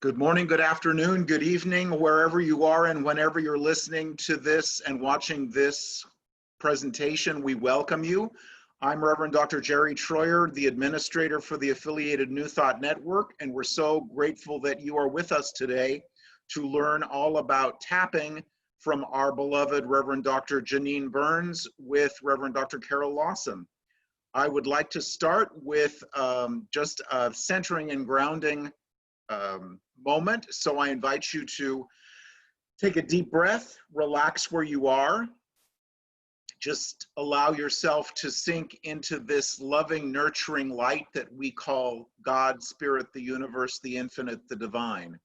Good morning, good afternoon, good evening, wherever you are and whenever you're listening to this and watching this presentation, we welcome you. I'm Reverend Dr. Jerry Troyer, the administrator for the affiliated New Thought Network, and we're so grateful that you are with us today to learn all about tapping from our beloved Reverend Dr. Janine Burns with Reverend Dr. Carol Lawson. I would like to start with just a centering and grounding moment. So I invite you to take a deep breath, relax where you are. Just allow yourself to sink into this loving, nurturing light that we call God, Spirit, the universe, the infinite, the divine.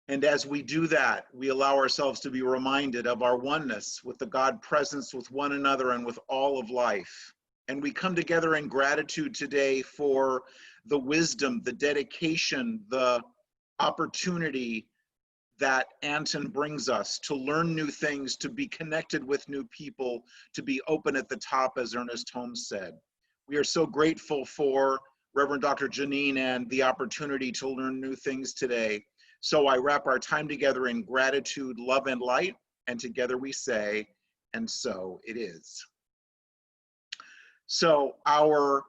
And as we do that, we allow ourselves to be reminded of our oneness with the God presence with one another and with all of life. And we come together in gratitude today for the wisdom, the dedication, the opportunity that Anton brings us to learn new things, to be connected with new people, to be open at the top, as Ernest Holmes said. We are so grateful for Reverend Dr. Janine and the opportunity to learn new things today. So I wrap our time together in gratitude, love, and light, and together we say, and so it is. So our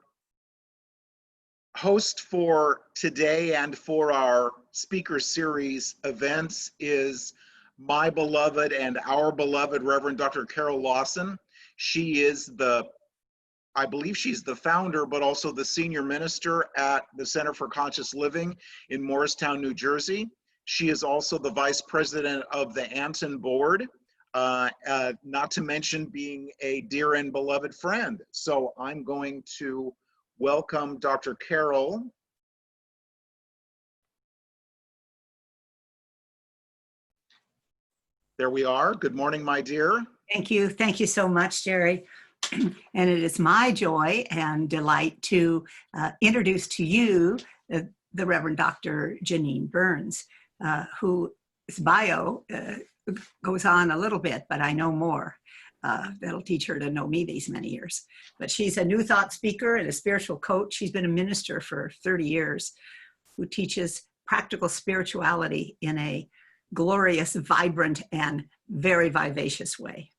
host for today and for our speaker series events is my beloved and our beloved Reverend Dr. Carol Lawson. She is I believe she's the founder, but also the senior minister at the Center for Conscious Living in Morristown, New Jersey. She is also the vice president of the Anton board, not to mention being a dear and beloved friend. So I'm going to welcome Dr. Carol. There we are. Good morning, my dear. Thank you. Thank you so much, Jerry. And it is my joy and delight to introduce to you the Reverend Dr. Janine Burns, whose bio goes on a little bit, but I know more. That'll teach her to know me these many years. But she's a New Thought speaker and a spiritual coach. She's been a minister for 30 years who teaches practical spirituality in a glorious, vibrant, and very vivacious way.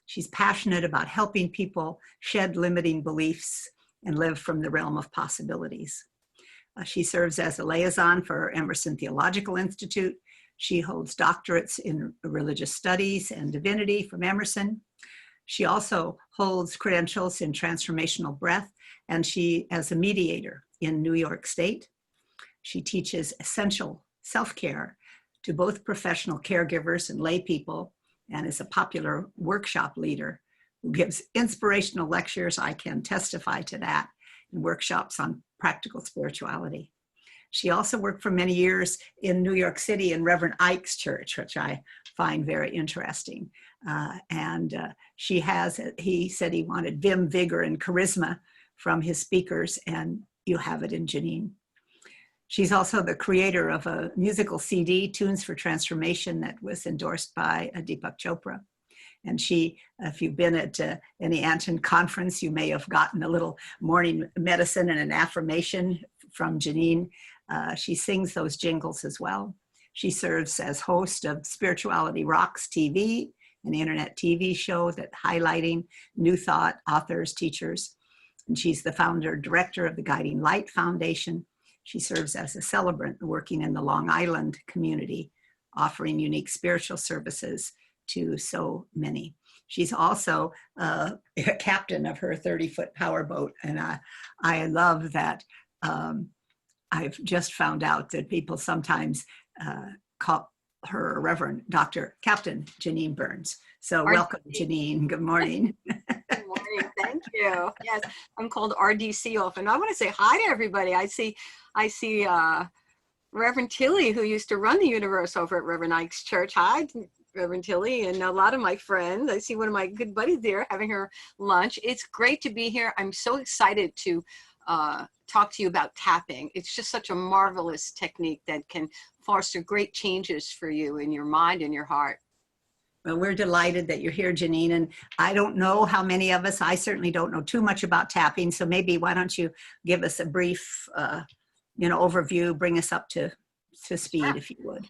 She's passionate about helping people shed limiting beliefs and live from the realm of possibilities. She serves as a liaison for Emerson Theological Institute. She holds doctorates in religious studies and divinity from Emerson. She also holds credentials in transformational breath, and she as a mediator in New York State. She teaches essential self-care to both professional caregivers and lay people, and is a popular workshop leader who gives inspirational lectures. I can testify to that, and workshops on practical spirituality. She also worked for many years in New York City in Reverend Ike's church, which I find very interesting. He said he wanted vim, vigor, and charisma from his speakers, and you have it in Janine. She's also the creator of a musical CD, Tunes for Transformation, that was endorsed by Deepak Chopra. And she, if you've been at any Anton conference, you may have gotten a little morning medicine and an affirmation from Janine. She sings those jingles as well. She serves as host of Spirituality Rocks TV, an internet TV show that highlighting New Thought authors, teachers. And she's the founder, director of the Guiding Light Foundation. She serves as a celebrant working in the Long Island community, offering unique spiritual services to so many. She's also a captain of her 30-foot powerboat. And I love that. I've just found out that people sometimes call her Reverend Dr. Captain Janine Burns. So welcome, Janine. Good morning. Good morning. Thank you. Yes, I'm called RDC often. I want to say hi to everybody. I see Reverend Tilly, who used to run the universe over at Reverend Ike's church. Hi, Reverend Tilly, and a lot of my friends. I see one of my good buddies there having her lunch. It's great to be here. I'm so excited to talk to you about tapping. It's just such a marvelous technique that can foster great changes for you in your mind and your heart. Well, we're delighted that you're here, Janine. And I don't know how many of us, I certainly don't know too much about tapping. So maybe why don't you give us a brief overview, bring us up to to speed, if you would.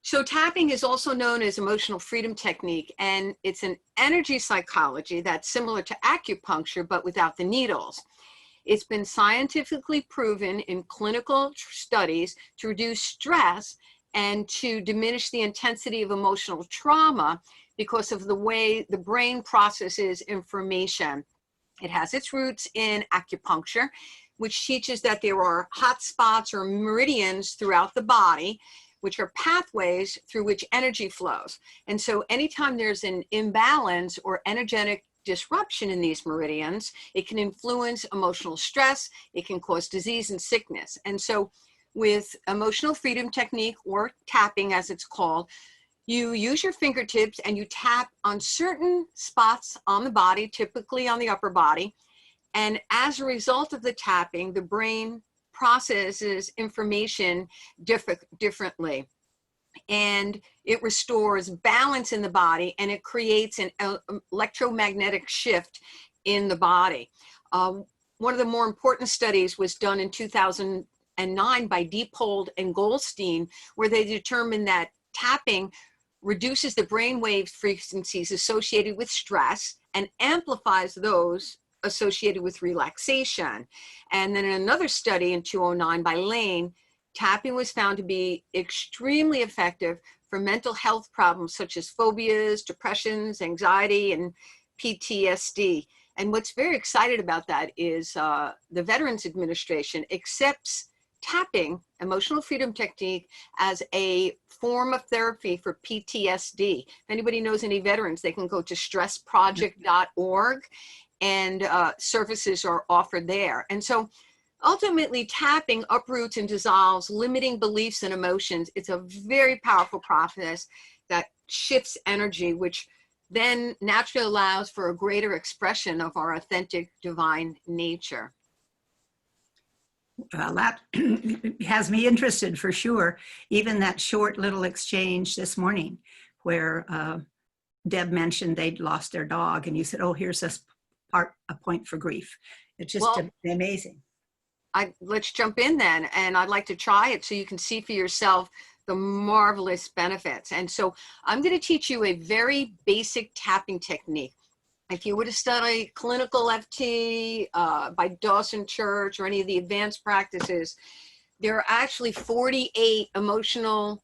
So tapping is also known as emotional freedom technique, and it's an energy psychology that's similar to acupuncture, but without the needles. It's been scientifically proven in clinical studies to reduce stress and to diminish the intensity of emotional trauma because of the way the brain processes information. It has its roots in acupuncture, which teaches that there are hot spots or meridians throughout the body, which are pathways through which energy flows. And so anytime there's an imbalance or energetic disruption in these meridians, it can influence emotional stress, it can cause disease and sickness. And so with emotional freedom technique, or tapping as it's called, you use your fingertips and you tap on certain spots on the body, typically on the upper body. And as a result of the tapping, the brain processes information differently, and it restores balance in the body, and it creates an electromagnetic shift in the body. One of the more important studies was done in 2009 by Diepold and Goldstein, where they determined that tapping reduces the brainwave frequencies associated with stress and amplifies those associated with relaxation. And then in another study in 2009 by Lane, tapping was found to be extremely effective for mental health problems such as phobias, depressions, anxiety, and PTSD. And what's very excited about that is the Veterans Administration accepts tapping, emotional freedom technique, as a form of therapy for PTSD. If anybody knows any veterans, they can go to stressproject.org, and services are offered there. And so ultimately, tapping uproots and dissolves limiting beliefs and emotions. It's a very powerful process that shifts energy, which then naturally allows for a greater expression of our authentic divine nature. Well, that has me interested for sure. Even that short little exchange this morning where Deb mentioned they'd lost their dog, and you said, oh, here's a point for grief. It's just amazing. Let's jump in then, and I'd like to try it so you can see for yourself the marvelous benefits. And so I'm going to teach you a very basic tapping technique. If you were to study clinical FT by Dawson Church or any of the advanced practices, there are actually 48 emotional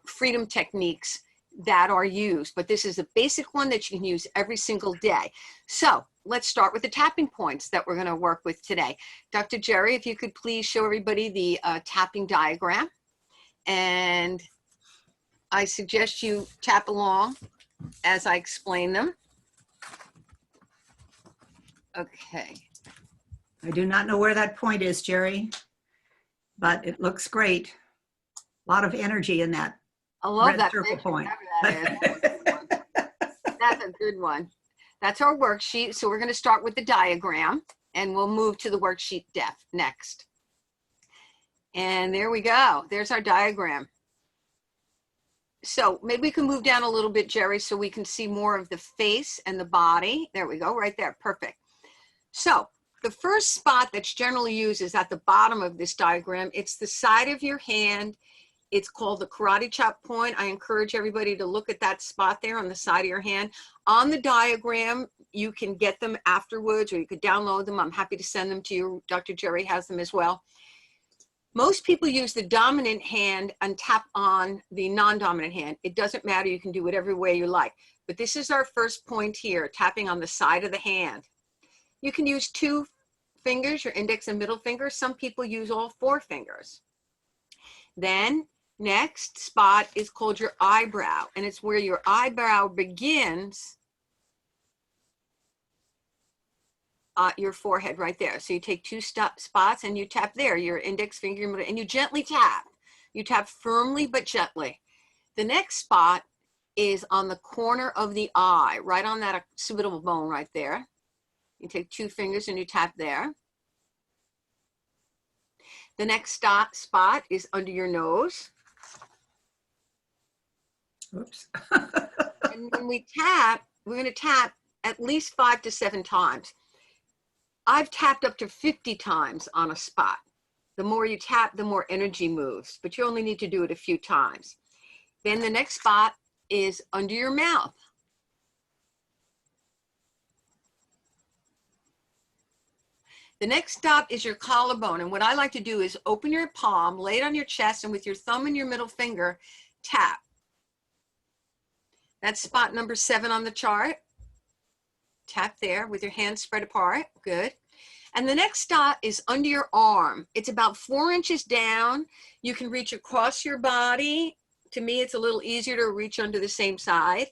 freedom techniques that are used, but this is a basic one that you can use every single day. So let's start with the tapping points that we're going to work with today. Dr. Jerry, if you could please show everybody the tapping diagram, and I suggest you tap along as I explain them. Okay. I do not know where that point is, Jerry, but it looks great. A lot of energy in that. I love red that circle point. That's a good one. That's our worksheet. So we're going to start with the diagram, and we'll move to the worksheet next. And there we go. There's our diagram. So maybe we can move down a little bit, Jerry, so we can see more of the face and the body. There we go, right there. Perfect. So the first spot that's generally used is at the bottom of this diagram. It's the side of your hand. It's called the karate chop point. I encourage everybody to look at that spot there on the side of your hand. On the diagram, you can get them afterwards, or you could download them. I'm happy to send them to you. Dr. Jerry has them as well. Most people use the dominant hand and tap on the non-dominant hand. It doesn't matter. You can do it every way you like. But this is our first point here, tapping on the side of the hand. You can use 2 fingers, your index and middle finger. Some people use all 4 fingers. Then next spot is called your eyebrow, and it's where your eyebrow begins, your forehead right there. So you take 2 spots and you tap there, your index finger, and you gently tap. You tap firmly but gently. The next spot is on the corner of the eye, right on that occipital bone right there. You take 2 fingers and you tap there. The next spot is under your nose. Oops. And when we tap, we're going to tap at least 5 to 7 times. I've tapped up to 50 times on a spot. The more you tap, the more energy moves, but you only need to do it a few times. Then the next spot is under your mouth. The next stop is your collarbone. And what I like to do is open your palm, lay it on your chest, and with your thumb and your middle finger, tap. That's spot number 7 on the chart. Tap there with your hands spread apart. Good. And the next stop is under your arm. It's about 4 inches down. You can reach across your body. To me, it's a little easier to reach under the same side.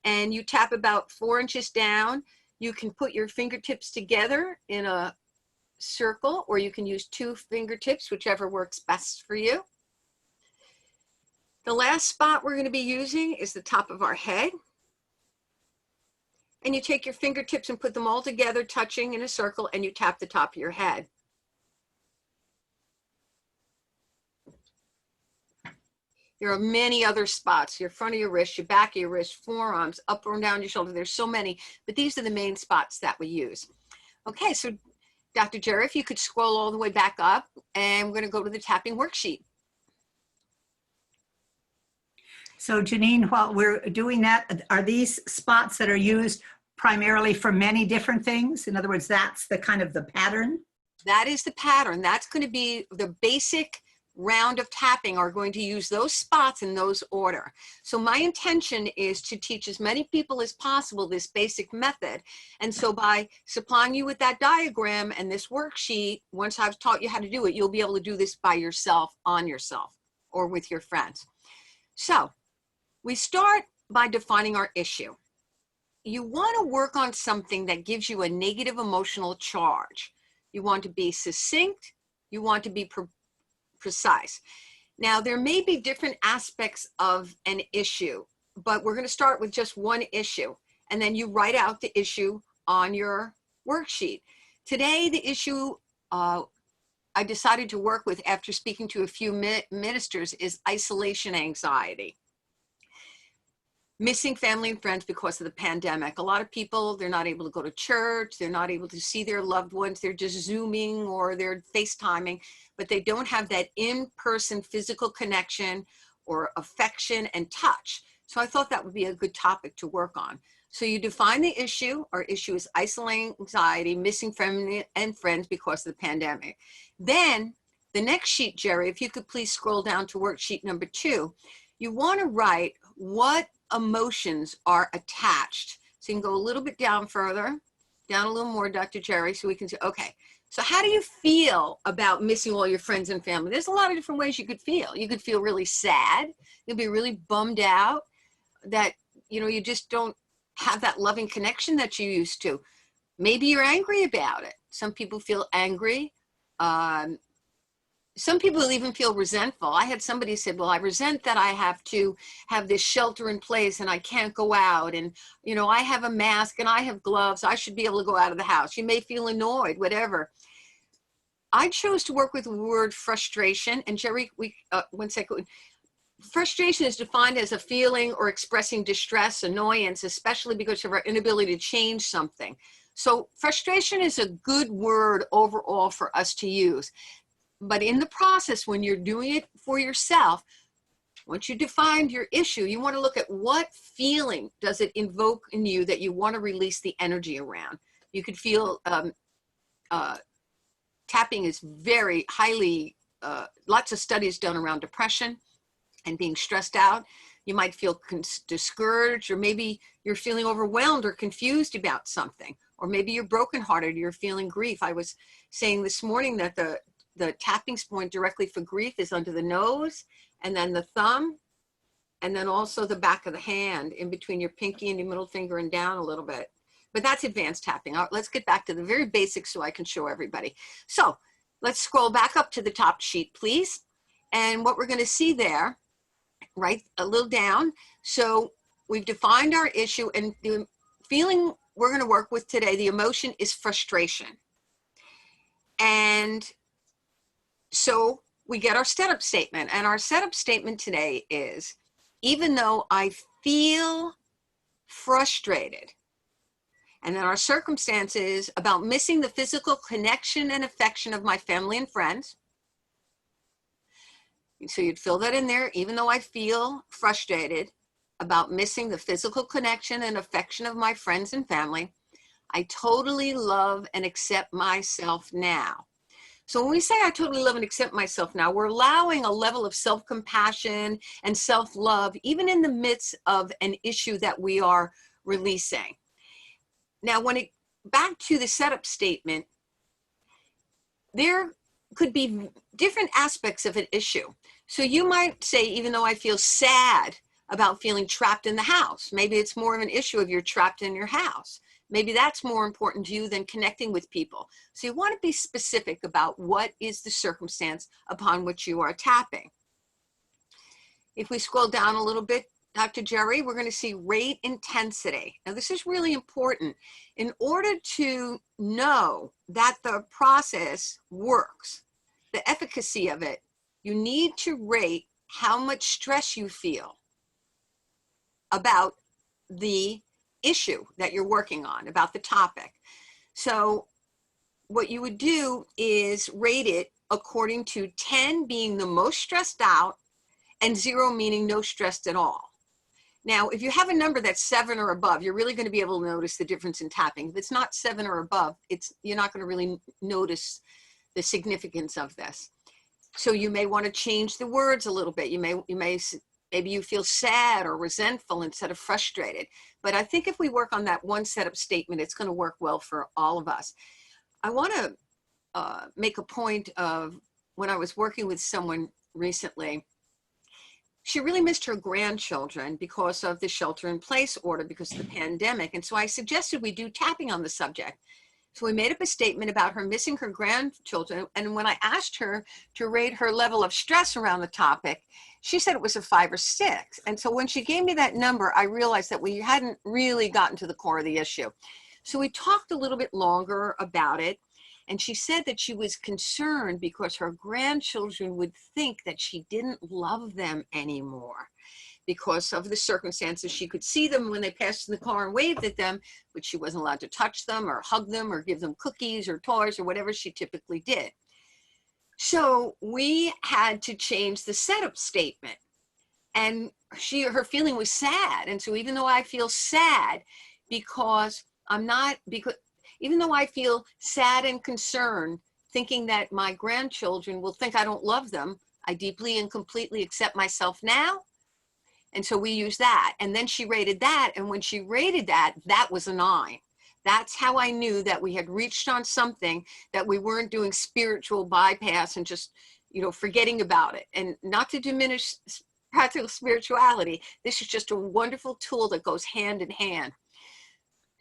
And you tap about 4 inches down. You can put your fingertips together in a circle, or you can use 2 fingertips, whichever works best for you. The last spot we're going to be using is the top of our head. And you take your fingertips and put them all together, touching in a circle, and you tap the top of your head. There are many other spots, your front of your wrist, your back of your wrist, forearms, up and down your shoulder. There's so many, but these are the main spots that we use. Okay, so Dr. Jerry, if you could scroll all the way back up, and we're going to go to the tapping worksheet. So Janine, while we're doing that, are these spots that are used primarily for many different things? In other words, that's the kind of the pattern? That is the pattern. That's going to be the basic round of tapping, are going to use those spots in those order. So my intention is to teach as many people as possible this basic method. And so by supplying you with that diagram and this worksheet, once I've taught you how to do it, you'll be able to do this by yourself, on yourself, or with your friends. So we start by defining our issue. You want to work on something that gives you a negative emotional charge. You want to be succinct. You want to be precise. Now, there may be different aspects of an issue, but we're going to start with just one issue, and then you write out the issue on your worksheet. Today, the issue I decided to work with after speaking to a few ministers is isolation anxiety. Missing family and friends because of the pandemic. A lot of people, they're not able to go to church, they're not able to see their loved ones, they're just Zooming or they're FaceTiming, but they don't have that in-person physical connection or affection and touch. So I thought that would be a good topic to work on. So you define the issue. Our issue is isolation anxiety, missing family and friends because of the pandemic. Then the next sheet, Jerry, if you could please scroll down to worksheet number 2, you want to write what emotions are attached. So you can go a little bit down further, down a little more, Dr. Jerry, so we can say, okay, so how do you feel about missing all your friends and family? There's a lot of different ways you could feel. You could feel really sad. You'll be really bummed out that, you know, you just don't have that loving connection that you used to. Maybe you're angry about it. Some people feel angry. Some people even feel resentful. I had somebody said, well, I resent that I have to have this shelter in place and I can't go out. And, you know, I have a mask and I have gloves. I should be able to go out of the house. You may feel annoyed, whatever. I chose to work with the word frustration. And Jerry, one second. Frustration is defined as a feeling or expressing distress, annoyance, especially because of our inability to change something. So frustration is a good word overall for us to use. But in the process, when you're doing it for yourself, once you defined your issue, you want to look at what feeling does it invoke in you that you want to release the energy around. You could feel tapping is very highly, lots of studies done around depression and being stressed out. You might feel discouraged, or maybe you're feeling overwhelmed or confused about something, or maybe you're brokenhearted, you're feeling grief. I was saying this morning that the tapping point directly for grief is under the nose, and then the thumb, and then also the back of the hand in between your pinky and your middle finger and down a little bit. But that's advanced tapping. Let's get back to the very basics so I can show everybody. So let's scroll back up to the top sheet, please. And what we're going to see there, right, a little down. So we've defined our issue, and the feeling we're going to work with today, the emotion is frustration. And so we get our setup statement, and our setup statement today is, even though I feel frustrated, and then our circumstances about missing the physical connection and affection of my family and friends, So you'd fill that in there. Even though I feel frustrated about missing the physical connection and affection of my friends and family, I totally love and accept myself now. So when we say I totally love and accept myself now, we're allowing a level of self-compassion and self-love, even in the midst of an issue that we are releasing. Now, back to the setup statement, there could be different aspects of an issue. So you might say, even though I feel sad about feeling trapped in the house, maybe it's more of an issue of you're trapped in your house. Maybe that's more important to you than connecting with people. So you want to be specific about what is the circumstance upon which you are tapping. If we scroll down a little bit, Dr. Jerry, we're going to see rate intensity. Now, this is really important. In order to know that the process works, the efficacy of it, you need to rate how much stress you feel about the issue that you're working on, about the topic. So what you would do is rate it according to 10 being the most stressed out and 0 meaning no stressed at all. Now, if you have a number that's 7 or above, you're really going to be able to notice the difference in tapping. If it's not 7 or above, you're not going to really notice the significance of this. So you may want to change the words a little bit. Maybe you feel sad or resentful instead of frustrated. But I think if we work on that one setup statement, it's going to work well for all of us. I want to make a point of when I was working with someone recently, she really missed her grandchildren because of the shelter-in-place order because of the pandemic. And so I suggested we do tapping on the subject. So we made up a statement about her missing her grandchildren. And when I asked her to rate her level of stress around the topic, she said it was a 5 or 6. And so when she gave me that number, I realized that we hadn't really gotten to the core of the issue. So we talked a little bit longer about it. And she said that she was concerned because her grandchildren would think that she didn't love them anymore because of the circumstances. She could see them when they passed in the car and waved at them, but she wasn't allowed to touch them or hug them or give them cookies or toys or whatever she typically did. So we had to change the setup statement. And her feeling was sad. And so even though I feel sad even though I feel sad and concerned, thinking that my grandchildren will think I don't love them, I deeply and completely accept myself now. And so we use that. And then she rated that. And when she rated that, that was a 9. That's how I knew that we had reached on something, that we weren't doing spiritual bypass and just, forgetting about it. And not to diminish practical spirituality, this is just a wonderful tool that goes hand in hand.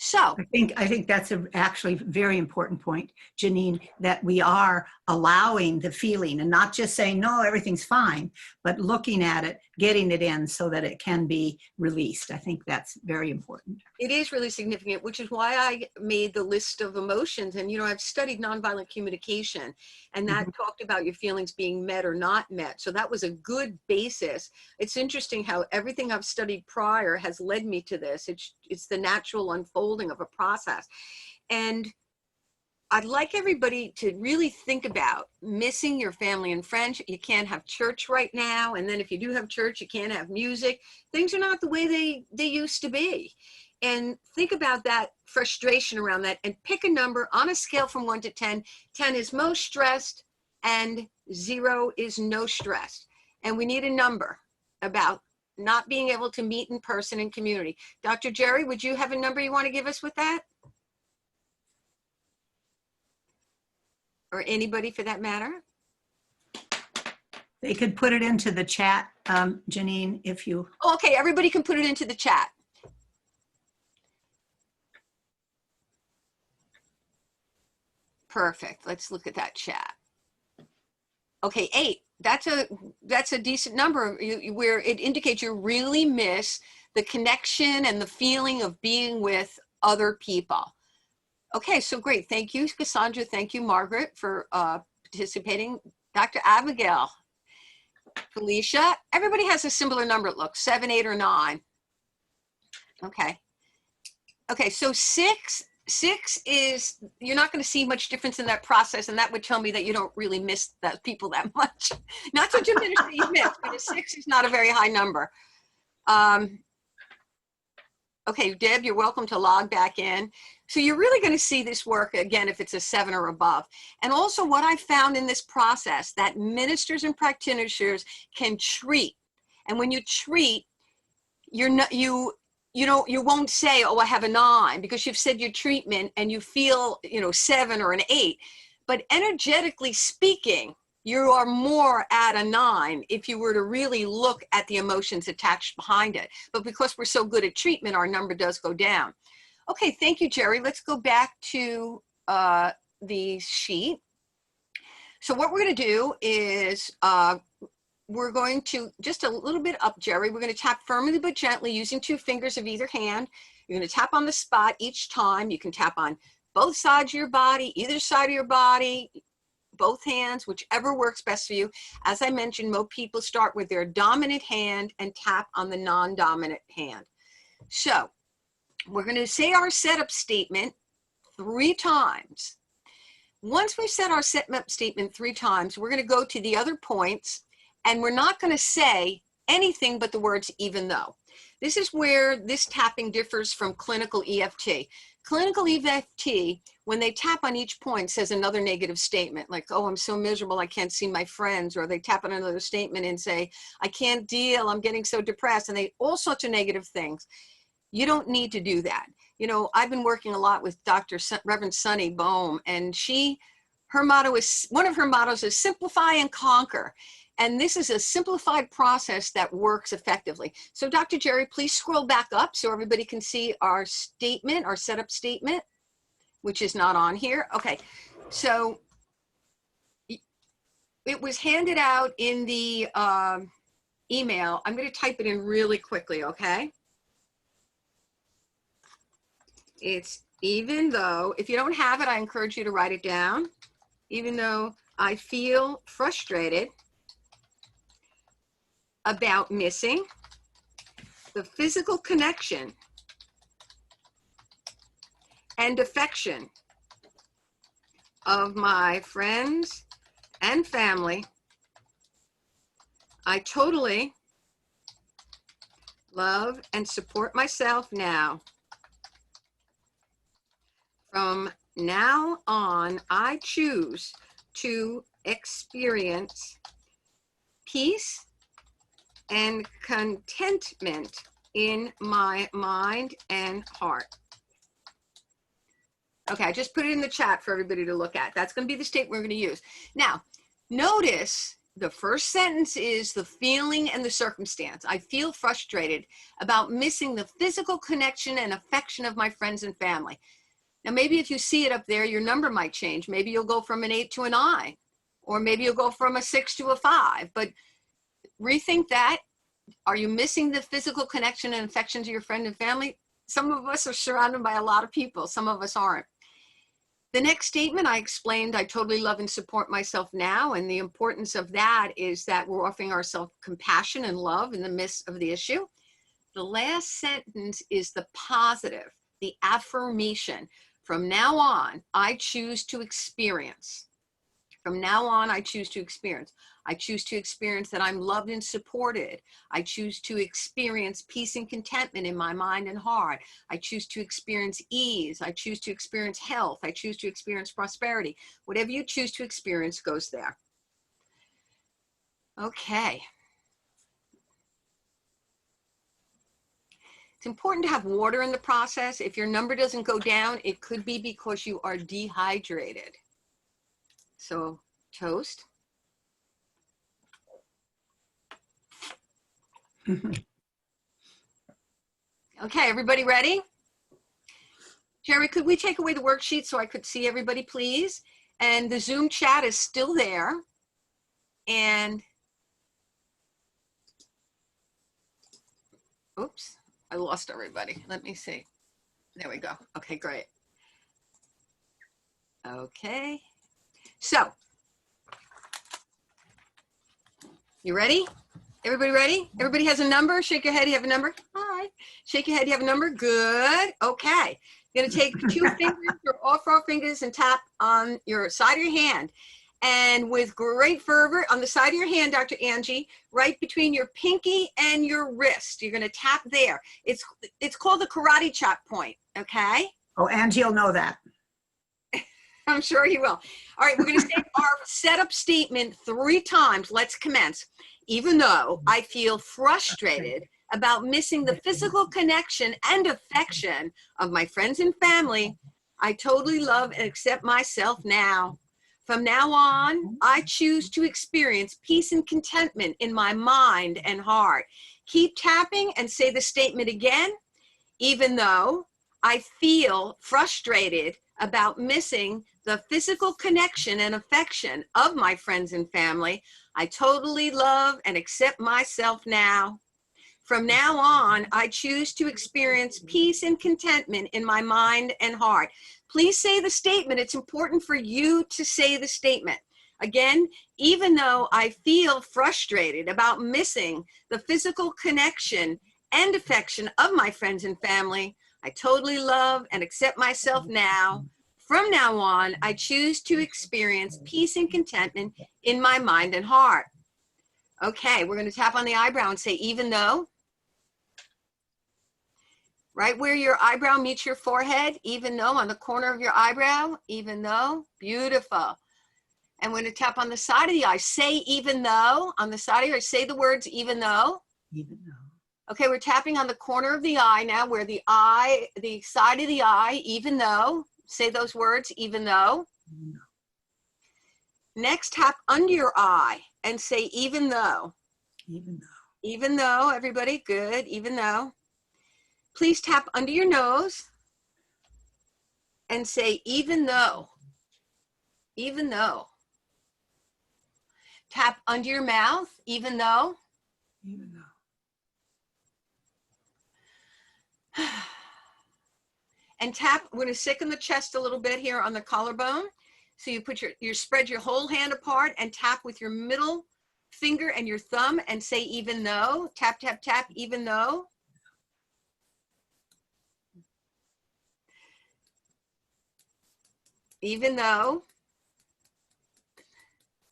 So I think that's actually very important point, Janine, that we are allowing the feeling and not just saying, no, everything's fine, but looking at it, getting it in so that it can be released. I think that's very important. It is really significant, which is why I made the list of emotions. And, I've studied nonviolent communication, and that talked about your feelings being met or not met. So that was a good basis. It's interesting how everything I've studied prior has led me to this. It's the natural unfolding of a process. And I'd like everybody to really think about missing your family and friends. You can't have church right now. And then if you do have church, you can't have music. Things are not the way they used to be. And think about that frustration around that and pick a number on a scale from 1 to 10. 10 is most stressed and 0 is no stressed. And we need a number about not being able to meet in person in community. Dr. Jerry, would you have a number you want to give us with that? Or anybody for that matter? They could put it into the chat, Janine, if you... Okay, everybody can put it into the chat. Perfect. Let's look at that chat. Okay, 8. That's a decent number where it indicates you really miss the connection and the feeling of being with other people. Okay, so great. Thank you, Cassandra. Thank you, Margaret, for participating. Dr. Abigail, Felicia, everybody has a similar number, it looks, 7, 8, or 9. Okay. Okay, so 6 6 is, you're not going to see much difference in that process, and that would tell me that you don't really miss that people that much. Not to diminish that you miss, but a 6 is not a very high number. Okay, Deb, you're welcome to log back in. So you're really going to see this work again if it's a 7 or above. And also what I found in this process, that ministers and practitioners can treat. And when you treat, you're not, you won't say, oh, I have a 9, because you've said your treatment and you feel, 7 or an 8. But energetically speaking, you are more at a 9 if you were to really look at the emotions attached behind it. But because we're so good at treatment, our number does go down. Okay, thank you, Jerry. Let's go back to the sheet. So what we're going to do is we're going to, just a little bit up, Jerry, we're going to tap firmly but gently using 2 fingers of either hand. You're going to tap on the spot each time. You can tap on both sides of your body, either side of your body, both hands, whichever works best for you. As I mentioned, most people start with their dominant hand and tap on the non-dominant hand. So we're going to say our setup statement 3 times. Once we said our setup statement 3 times, we're going to go to the other points, and we're not going to say anything but the words even though. This is where this tapping differs from clinical EFT. Clinical EFT, when they tap on each point, says another negative statement, like, oh, I'm so miserable, I can't see my friends, or they tap on another statement and say, I can't deal, I'm getting so depressed, and all sorts of negative things. You don't need to do that. I've been working a lot with Reverend Sunny Bohm, and one of her mottos is simplify and conquer. And this is a simplified process that works effectively. So Dr. Jerry, please scroll back up so everybody can see our statement, our setup statement, which is not on here. Okay, so it was handed out in the email. I'm going to type it in really quickly, okay? It's even though, if you don't have it, I encourage you to write it down. Even though I feel frustrated about missing the physical connection and affection of my friends and family, I totally love and support myself now. From now on, I choose to experience peace and contentment in my mind and heart. Okay, I just put it in the chat for everybody to look at. That's going to be the statement we're going to use. Now, notice the first sentence is the feeling and the circumstance. I feel frustrated about missing the physical connection and affection of my friends and family. Now, maybe if you see it up there, your number might change. Maybe you'll go from an 8 to a 9, or maybe you'll go from a 6 to a 5. But rethink that. Are you missing the physical connection and affection to your friend and family? Some of us are surrounded by a lot of people. Some of us aren't. The next statement I explained, I totally love and support myself now. And the importance of that is that we're offering ourselves compassion and love in the midst of the issue. The last sentence is the positive, the affirmation. From now on, I choose to experience. From now on, I choose to experience. I choose to experience that I'm loved and supported. I choose to experience peace and contentment in my mind and heart. I choose to experience ease. I choose to experience health. I choose to experience prosperity. Whatever you choose to experience goes there. Okay. It's important to have water in the process. If your number doesn't go down, it could be because you are dehydrated. So, toast. Okay, everybody ready? Jerry, could we take away the worksheet so I could see everybody, please? And the Zoom chat is still there. And, oops, I lost everybody. Let me see. There we go. Okay, great. Okay. So, you ready? Everybody ready? Everybody has a number? Shake your head, you have a number? Hi. Shake your head, you have a number? Good. Okay. You're going to take 2 fingers or all 4 fingers and tap on your side of your hand. And with great fervor on the side of your hand, Dr. Angie, right between your pinky and your wrist, you're going to tap there. It's called the karate chop point, okay? Oh, Angie will know that. I'm sure he will. All right, we're going to say our setup statement 3 times. Let's commence. Even though I feel frustrated about missing the physical connection and affection of my friends and family, I totally love and accept myself now. From now on, I choose to experience peace and contentment in my mind and heart. Keep tapping and say the statement again. Even though I feel frustrated about missing the physical connection and affection of my friends and family, I totally love and accept myself now. From now on, I choose to experience peace and contentment in my mind and heart. Please say the statement. It's important for you to say the statement. Again, even though I feel frustrated about missing the physical connection and affection of my friends and family, I totally love and accept myself now. From now on, I choose to experience peace and contentment in my mind and heart. Okay, we're going to tap on the eyebrow and say, even though. Right where your eyebrow meets your forehead, even though, on the corner of your eyebrow, even though. Beautiful. And we're going to tap on the side of the eye. Say even though. On the side of your eye, say the words even though. Even though. Okay, we're tapping on the corner of the eye now, where the eye, the side of the eye, even though. Say those words, even though. Even though. Next, tap under your eye and say even though. Even though. Even though, everybody, good, even though. Please tap under your nose and say, even though, even though. Tap under your mouth, even though. Even though. And tap, we're gonna sicken the chest a little bit here on the collarbone. So you put you spread your whole hand apart and tap with your middle finger and your thumb and say, even though. Tap, tap, tap, even though. Even though.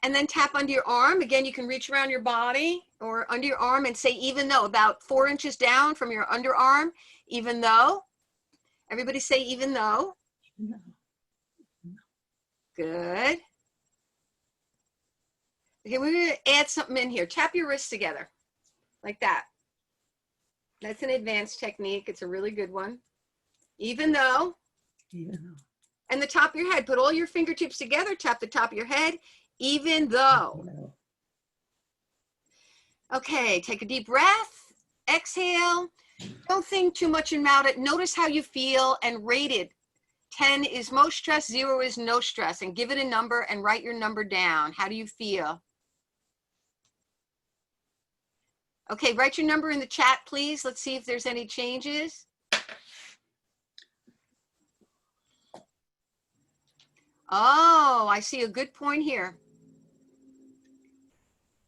And then tap under your arm. Again, you can reach around your body or under your arm and say, even though, about 4 inches down from your underarm, even though. Everybody say, even though. Even though. Good. Okay, we're going to add something in here. Tap your wrists together like that. That's an advanced technique. It's a really good one. Even though. Even though. And the top of your head. Put all your fingertips together. Tap the top of your head. Even though. Okay, take a deep breath. Exhale. Don't think too much about it. Notice how you feel and rate it. 10 is most stress, 0 is no stress. And give it a number and write your number down. How do you feel? Okay, write your number in the chat, please. Let's see if there's any changes. Oh, I see a good point here.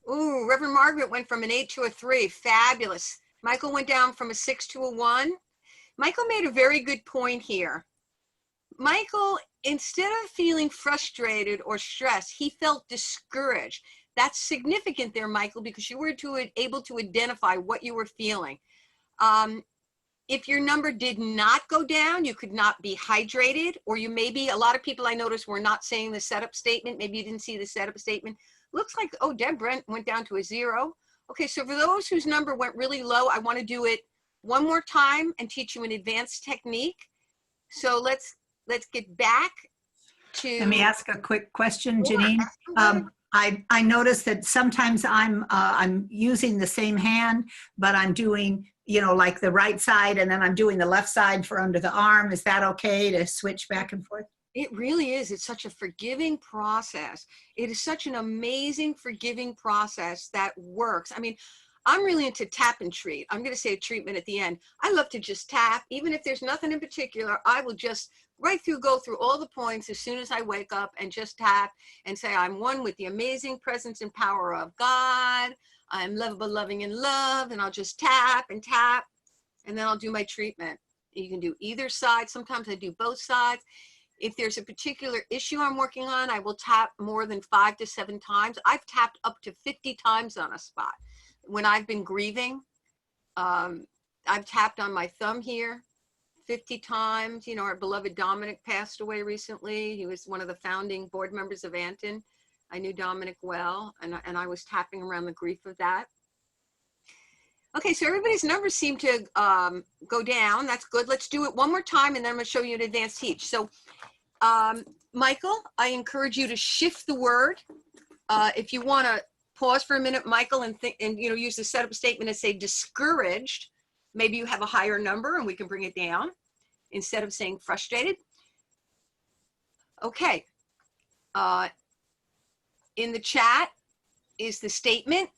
Ooh, Reverend Margaret went from an 8 to a 3. Fabulous. Michael went down from a 6 to a 1. Michael made a very good point here. Michael, instead of feeling frustrated or stressed, he felt discouraged. That's significant there, Michael, because you were able to identify what you were feeling. If your number did not go down, you could not be hydrated, or you maybe, a lot of people I noticed were not saying the setup statement. Maybe you didn't see the setup statement. Looks like, oh, Deb Brent went down to a 0. Okay, so for those whose number went really low, I want to do it one more time and teach you an advanced technique. So let's get back to. Let me ask a quick question, Sure. Janine. I noticed that sometimes I'm using the same hand, but I'm doing, you know, like the right side, and then I'm doing the left side for under the arm. Is that okay to switch back and forth? It really is. It's such a forgiving process. It is such an amazing forgiving process that works. I mean, I'm really into tap and treat. I'm going to say a treatment at the end. I love to just tap. Even if there's nothing in particular, I will just go through all the points as soon as I wake up and just tap and say, I'm one with the amazing presence and power of God. I'm lovable, loving, and love. And I'll just tap and tap, and then I'll do my treatment. You can do either side. Sometimes I do both sides. If there's a particular issue I'm working on, I will tap more than 5 to 7 times. I've tapped up to 50 times on a spot. When I've been grieving, I've tapped on my thumb here 50 times. You know, our beloved Dominic passed away recently. He was one of the founding board members of Anton. I knew Dominic well, and I was tapping around the grief of that. Okay, so everybody's numbers seem to go down. That's good. Let's do it one more time, and then I'm going to show you an advanced teach. So, Michael, I encourage you to shift the word. If you want to pause for a minute, Michael, and think, and you know, use the setup statement and say discouraged. Maybe you have a higher number, and we can bring it down instead of saying frustrated. Okay. In the chat is the statement.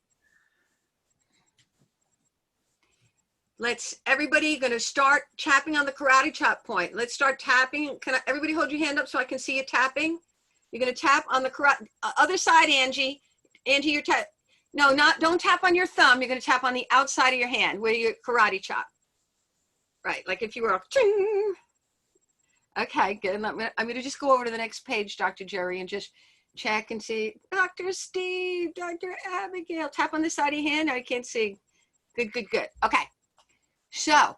Everybody going to start tapping on the karate chop point. Let's start tapping. Can everybody hold your hand up so I can see you tapping? You're going to tap on the karate, other side, Angie. Angie, you're tap. No, don't tap on your thumb. You're going to tap on the outside of your hand where you karate chop. Right, like if you were, ching. Okay, good. I'm going to just go over to the next page, Dr. Jerry, and just check and see. Dr. Steve, Dr. Abigail, tap on the side of your hand. I can't see. Good, good, good. Okay. So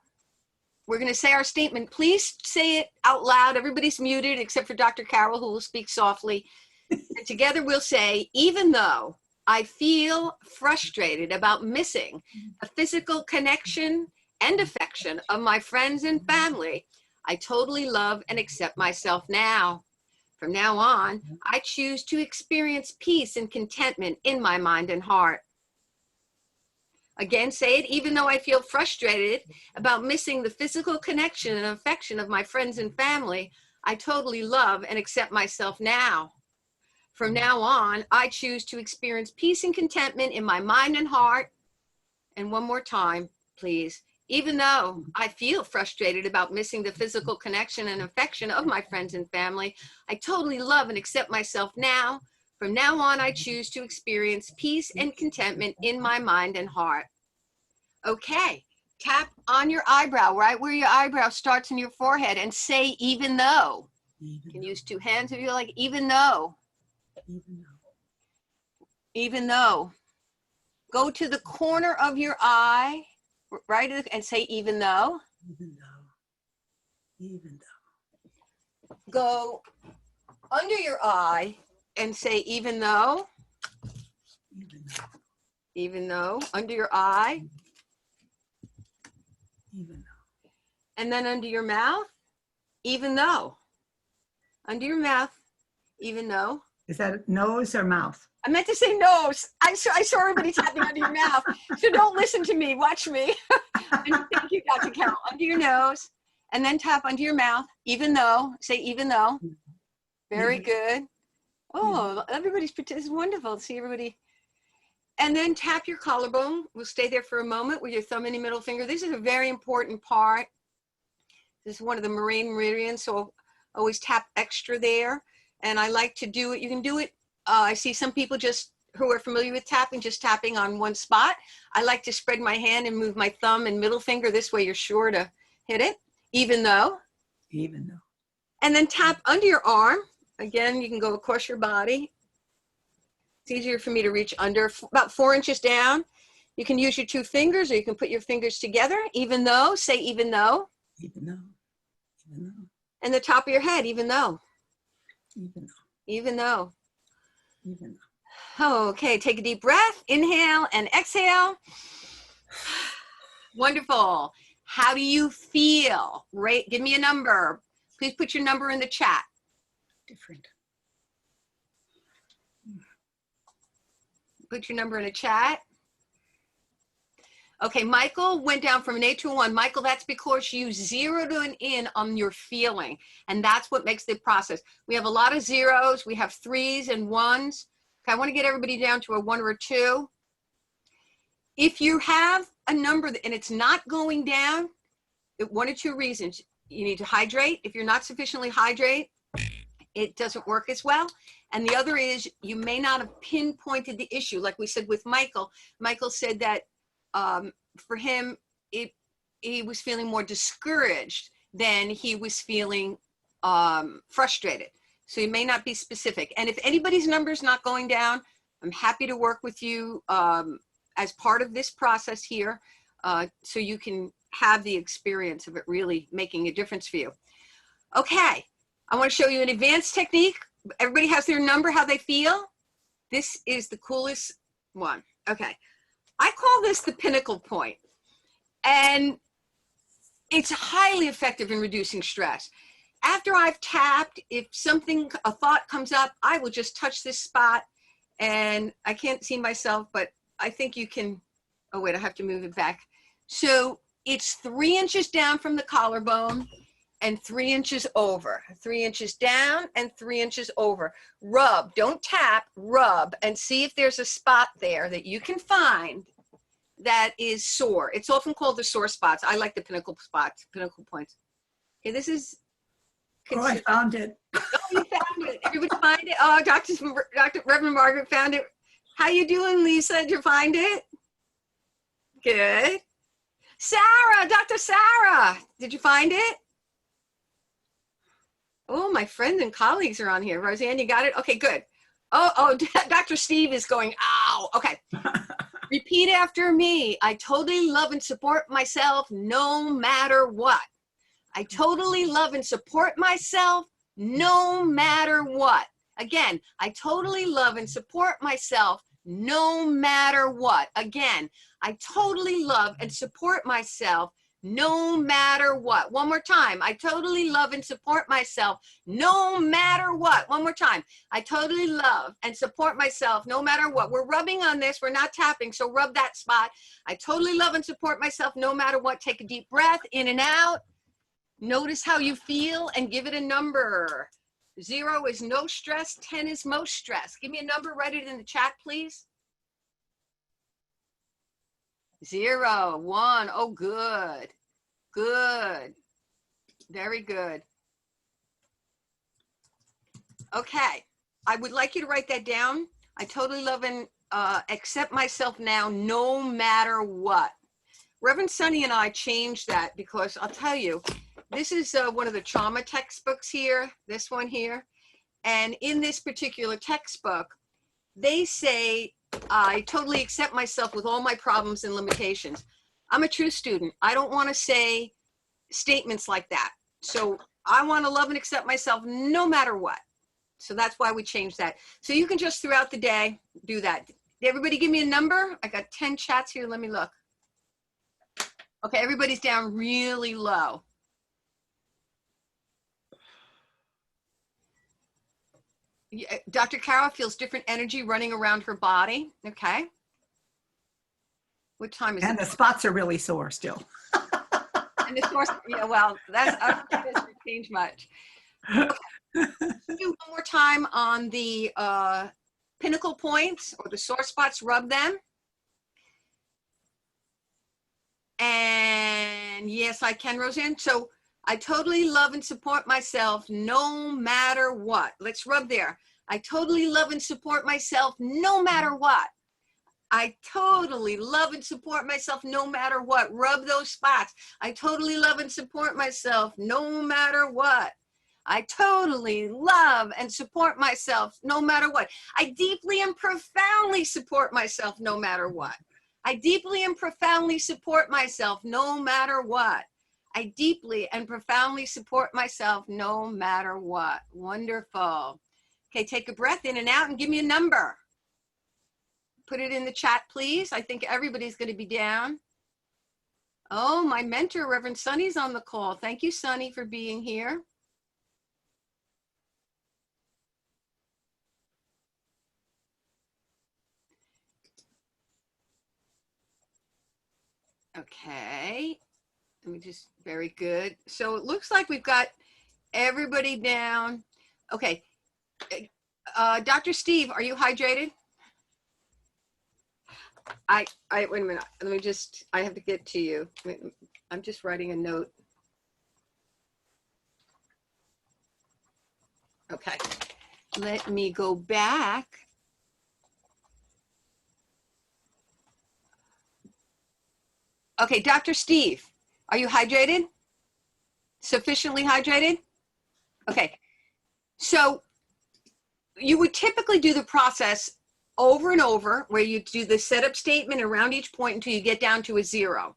we're going to say our statement. Please say it out loud. Everybody's muted except for Dr. Carol, who will speak softly. And together we'll say, even though I feel frustrated about missing the physical connection and affection of my friends and family, I totally love and accept myself now. From now on, I choose to experience peace and contentment in my mind and heart. Again, say it, even though I feel frustrated about missing the physical connection and affection of my friends and family, I totally love and accept myself now. From now on, I choose to experience peace and contentment in my mind and heart. And one more time, please. Even though I feel frustrated about missing the physical connection and affection of my friends and family, I totally love and accept myself now. From now on, I choose to experience peace and contentment in my mind and heart. Okay, tap on your eyebrow, right where your eyebrow starts in your forehead, and say, even though. You can use 2 hands if you like, even though. Even though. Go to the corner of your eye, right, and say, even though. Even though. Go under your eye and say, even though. Even though, under your eye. Even though. And then under your mouth, even though. Under your mouth, even though. Is that nose or mouth? I meant to say nose. I saw everybody tapping under your mouth. So don't listen to me, watch me. Thank you, Dr. Carol. Under your nose, and then tap under your mouth, even though, say even though. Very good. Oh, everybody's, this is wonderful to see everybody. And then tap your collarbone. We'll stay there for a moment with your thumb and your middle finger. This is a very important part. This is one of the meridians, so always tap extra there. And I like to do it, you can do it, I see some people who are familiar with tapping, just tapping on one spot. I like to spread my hand and move my thumb and middle finger. This way you're sure to hit it, even though. Even though. And then tap under your arm. Again, you can go across your body. It's easier for me to reach under, about 4 inches down. You can use your 2 fingers, or you can put your fingers together. Even though, say even though. Even though. Even though. And the top of your head, even though. Even though. Even though. Even though. Okay, take a deep breath, inhale and exhale. Wonderful. How do you feel? Right, give me a number. Please put your number in the chat. Different. Put your number in the chat. Okay, Michael went down from an 8 to a 1. Michael, that's because you zeroed in on your feeling, and that's what makes the process. We have a lot of zeros. We have 3s and 1s. Okay, I want to get everybody down to a 1 or a 2. If you have a number and it's not going down, 1 or 2 reasons. You need to hydrate. If you're not sufficiently hydrated, it doesn't work as well. And the other is you may not have pinpointed the issue. Like we said with Michael, Michael said that for him, he was feeling more discouraged than he was feeling frustrated. So he may not be specific. And if anybody's number is not going down, I'm happy to work with you as part of this process here, so you can have the experience of it really making a difference for you. Okay, I want to show you an advanced technique. Everybody has their number, how they feel. This is the coolest one. Okay, I call this the Pinnacle Point, and it's highly effective in reducing stress. After I've tapped, if a thought comes up, I will just touch this spot, and I can't see myself, but I think you can, oh wait, I have to move it back. So it's 3 inches down from the collarbone and 3 inches over. 3 inches down and 3 inches over. Rub, don't tap, rub, and see if there's a spot there that you can find that is sore. It's often called the sore spots. I like the pinnacle spots, pinnacle points. Okay, this is. Oh, I found it. Oh, you found it. Everybody find it? Oh, Dr. Reverend Margaret found it. How you doing, Lisa? Did you find it? Good. Sarah, Dr. Sarah, did you find it? Oh, my friends and colleagues are on here. Roseanne, you got it? Okay, good. Oh, Dr. Steve is going, ow. Okay. Repeat after me. I totally love and support myself no matter what. I totally love and support myself no matter what. Again, I totally love and support myself no matter what. Again, I totally love and support myself no matter what. One more time. I totally love and support myself no matter what. One more time. I totally love and support myself no matter what. We're rubbing on this. We're not tapping, so rub that spot. I totally love and support myself no matter what. Take a deep breath in and out. Notice how you feel and give it a number. 0 is no stress, 10 is most stress. Give me a number, write it in the chat, please. 0, 1, oh, good, good, very good. Okay, I would like you to write that down. I totally love and accept myself now, no matter what. Reverend Sunny and I changed that because I'll tell you, this is one of the trauma textbooks here, this one here. And in this particular textbook, they say, I totally accept myself with all my problems and limitations. I'm a true student. I don't want to say statements like that. So I want to love and accept myself no matter what. So that's why we changed that. So you can just throughout the day do that. Did everybody give me a number? I got 10 chats here. Let me look. Okay, everybody's down really low. Dr. Carol feels different energy running around her body. Okay. What time is it? And the spots are really sore still. And the source, yeah, well, that's, I don't think that's going to change much. Okay. Do one more time on the pinnacle points or the sore spots, rub them. And yes, I can, Roseanne. So I totally love and support myself no matter what. Let's rub there. I totally love and support myself no matter what. I totally love and support myself no matter what. Rub those spots. I totally love and support myself no matter what. I totally love and support myself no matter what. I deeply and profoundly support myself no matter what. I deeply and profoundly support myself no matter what. I deeply and profoundly support myself no matter what. Wonderful. Okay, take a breath in and out and give me a number. Put it in the chat, please. I think everybody's going to be down. Oh, my mentor, Reverend Sunny's on the call. Thank you, Sunny, for being here. Okay. Let me just, very good. So it looks like we've got everybody down. Okay. Dr. Steve, are you hydrated? Wait a minute. Let me just, I have to get to you. I'm just writing a note. Okay. Let me go back. Okay, Dr. Steve. Are you hydrated? Sufficiently hydrated? Okay. So you would typically do the process over and over, where you do the setup statement around each point until you get down to a 0.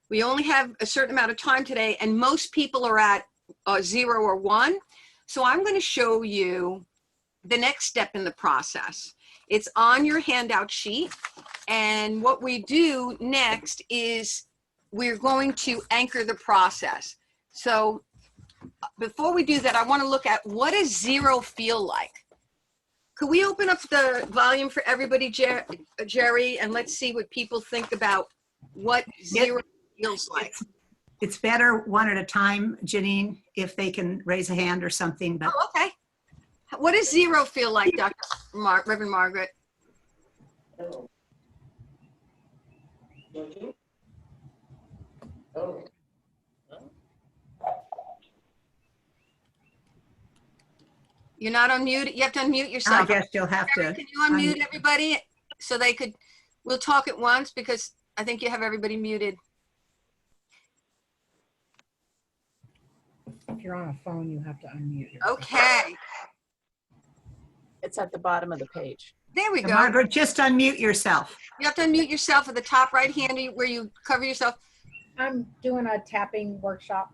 We only have a certain amount of time today, and most people are at 0 or 1. So I'm going to show you the next step in the process. It's on your handout sheet. And what we do next is we're going to anchor the process. So before we do that, I want to look at, what does 0 feel like? Could we open up the volume for everybody, Jerry, and let's see what people think about what 0 feels like. It's better one at a time, Janine, if they can raise a hand or something. But Oh, okay. What does 0 feel like, Reverend Margaret? You're not unmuted. You have to unmute yourself. I guess you'll have to. Can you unmute everybody so they could, we'll talk at once, because I think you have everybody muted. If you're on a phone, you have to unmute yourself. Okay, It's at the bottom of the page. there we So go. Margaret, just unmute yourself. You have to unmute yourself at the top right hand where you cover yourself. I'm doing a tapping workshop,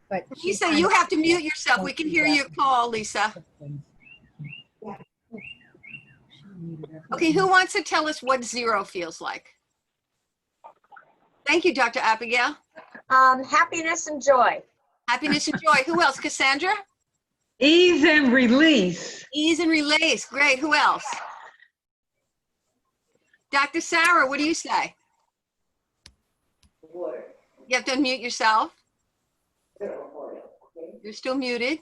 but Lisa, you have to mute yourself. We can hear your call, Lisa. Okay, who wants to tell us what 0 feels like? Thank you, Dr. Abigail. Happiness and joy. Happiness and joy. Who else? Cassandra? Ease and release. Ease and release. Great. Who else? Dr. Sarah, what do you say? You have to unmute yourself. You're still muted.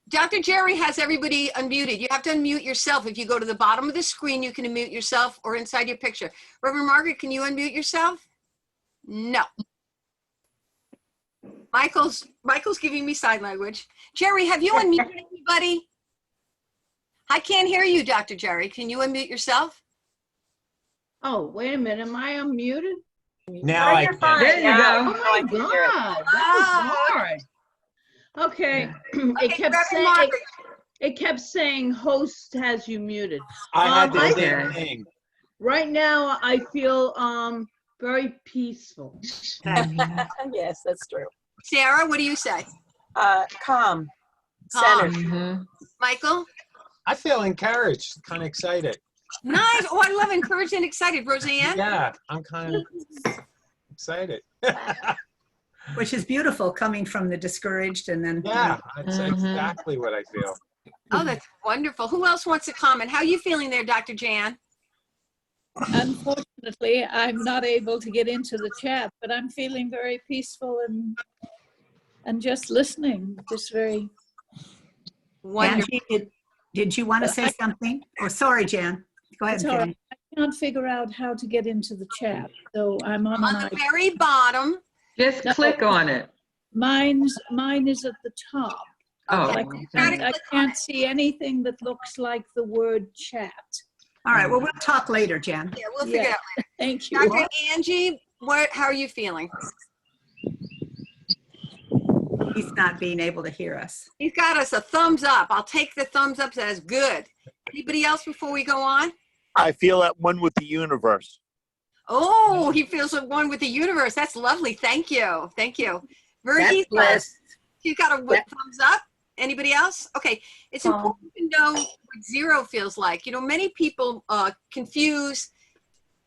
Dr. Jerry has everybody unmuted. You have to unmute yourself. If you go to the bottom of the screen, you can unmute yourself, or inside your picture. Reverend Margaret, can you unmute yourself? No. Michael's giving me sign language. Jerry, have you unmuted anybody? I can't hear you, Dr. Jerry. Can you unmute yourself? Oh, wait a minute. Am I unmuted? Now Oh, I you're can. fine. There you Yeah. go. Oh, Oh I my can hear it. God. That was hard. Okay. Okay, It kept Reverend saying Margaret. it kept saying host has you muted. I had the I- same thing. Right now I feel very peaceful. Yes, that's true. Sarah, what do you say? Calm, Calm. centered. Michael? I feel encouraged, kind of excited. Nice. Oh, I love encouraged and excited. Roseanne? Yeah, I'm kind of excited. Which is beautiful, coming from the discouraged and then. Yeah, that's exactly what I feel. Oh, that's wonderful. Who else wants to comment? How are you feeling there, Dr. Jan? Unfortunately, I'm not able to get into the chat, but I'm feeling very peaceful and just listening. Just very. Wonderful. Angie, did you want to say something? Oh, sorry, Jan. Go ahead. It's and all right. finish. I can't figure out how to get into the chat, so I'm on On an the very bottom. Just No. click on it. Mine is at the top. Oh, Okay. I can't see anything that looks like the word chat. All right, well, we'll talk later, Jan. Yeah, we'll figure it Yeah. out later. Thank you. Dr. Angie, how are you feeling? He's not being able to hear us. He's got us a thumbs up. I'll take the thumbs up as good. Anybody else before we go on? I feel at one with the universe. Oh, he feels at one with the universe. That's lovely. Thank you. Thank you. Virgie, she's got a thumbs up. Anybody else? Okay. It's important to know what 0 feels like. You know, many people confuse